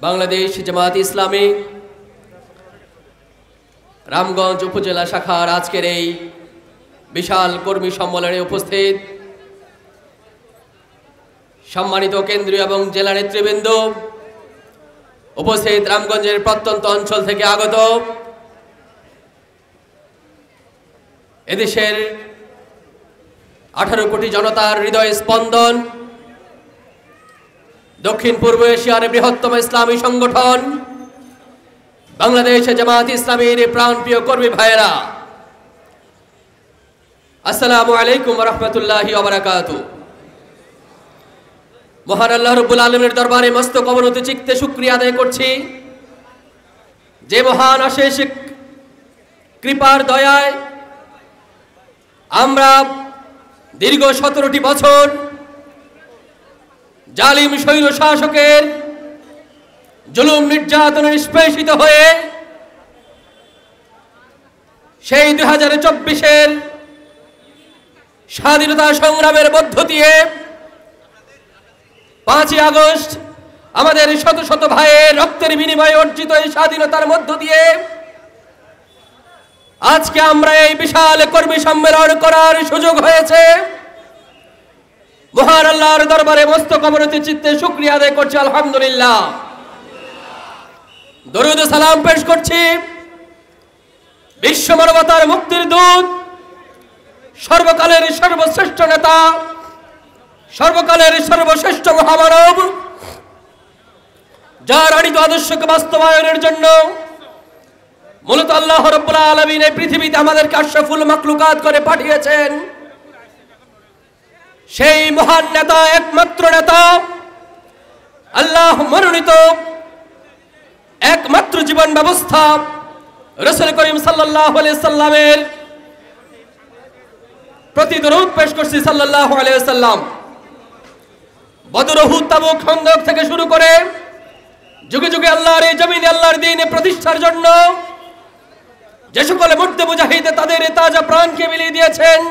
বাংলাদেশ জামায়াত ইসলামী রামগঞ্জ উপজেলা শাখার আজকের এই বিশাল কর্মী সম্মেলনে উপস্থিত সম্মানিত কেন্দ্রীয় এবং জেলা নেতৃবৃন্দ, উপস্থিত রামগঞ্জের প্রত্যন্ত অঞ্চল থেকে আগত এদেশের 18 কোটি জনতার হৃদয় স্পন্দন, দক্ষিণ পূর্ব এশিয়ার বৃহত্তম ইসলামী সংগঠন বাংলাদেশ জামায়াত ইসলামীর প্রাণপ্রিয় কর্মী ভাইয়েরা, আসসালামু আলাইকুম ওয়া রাহমাতুল্লাহি ওয়া বারাকাতুহু। মহান আল্লাহ রাব্বুল আলামিনের দরবারে মস্তক অবনত চিত্তে শুকরিয়া আদায় করছি, যে মহান অশেষ কৃপার দয়ায় আমরা দীর্ঘ 17টি বছর জালিম স্বৈর শাসকের জুলুম নির্যাতনে নিষ্পেষিত হয়ে সেই 2024-এর স্বাধীনতা সংগ্রামের মধ্য দিয়ে 5ই আগস্ট আমাদের শত শত ভাইয়ের রক্তের বিনিময়ে অর্জিত এই স্বাধীনতার মধ্য দিয়ে আজকে আমরা এই বিশাল কর্মী সম্মেলন করার সুযোগ হয়েছে। মহান আল্লাহর দরবারে মস্তক অবনত চিত্তে শুকরিয়া আদায় করছি, আলহামদুলিল্লাহ। দরুদ ও সালাম পেশ করছি বিশ্ব মানবতার মুক্তির দূত, সর্বকালের সর্বশ্রেষ্ঠ নেতা, সর্বকালের সর্বশ্রেষ্ঠ মহামানব, যার আনিত আদর্শকে বাস্তবায়নের জন্য মূলত আল্লাহ রাব্বুল আলামিন এই পৃথিবীতে আমাদেরকে আশরাফুল মাখলুকাত করে পাঠিয়েছেন। সেই মহান নেতা, একমাত্র নেতা, আল্লাহ মনোনীত একমাত্র জীবন ব্যবস্থা রাসূল করিম সাল্লাল্লাহু আলাইহি সাল্লামের প্রতি দরুদ পেশ করছি সাল্লাল্লাহু আলাইহি সাল্লাম। বদর, উহুদ, তাবুক, খন্দক থেকে শুরু করে যুগে যুগে আল্লাহর এই জমিনে আল্লাহর দ্বীন প্রতিষ্ঠার জন্য যে সকল মুর্দে মুজাহিদ তাদের তাজা প্রাণকে বিলিয়ে দিয়েছেন,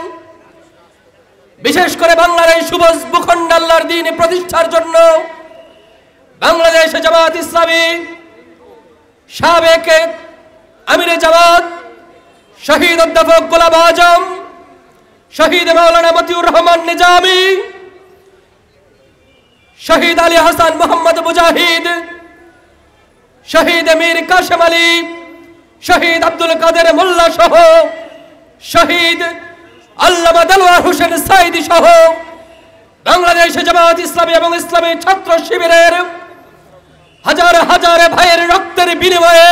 বিশেষ করে বাংলার এই সুবজ ভূখণ্ড আল্লাহর দ্বীন প্রতিষ্ঠার জন্য বাংলাদেশ জামায়াত ইসলামী সাবেক আমিরে জামাত শহীদ অধ্যাপক গোলাম আজম, শহীদ মাওলানা মতিউর রহমান নিজামী, শহীদ আলী হাসান মোহাম্মদ মুজাহিদ, শহীদ মীর কাশেম আলী, শহীদ আব্দুল কাদের মোল্লা সহ শহীদ আল্লামা দেলোয়ার হোসেন সাইদি সহ বাংলাদেশ জামায়াত ইসলামী এবং ইসলামী ছাত্র শিবিরের হাজার হাজার ভাইয়ের রক্তের বিনিময়ে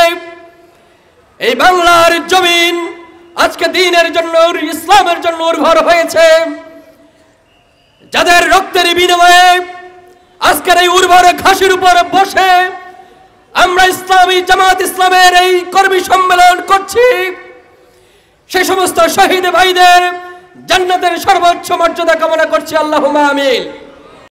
এই বাংলার জমিন আজকে দ্বীনের জন্য, ইসলামের জন্য উর্বর হয়েছে। যাদের রক্তের বিনিময়ে আজকের এই উর্বর ঘাসের উপর বসে আমরা ইসলামী জামায়াত ইসলামের এই কর্মী সম্মেলন করছি, সেই সমস্ত শহীদ ভাইদের জান্নাতের সর্বোচ্চ মর্যাদা কামনা করছি, আল্লাহুম্মা আমিন।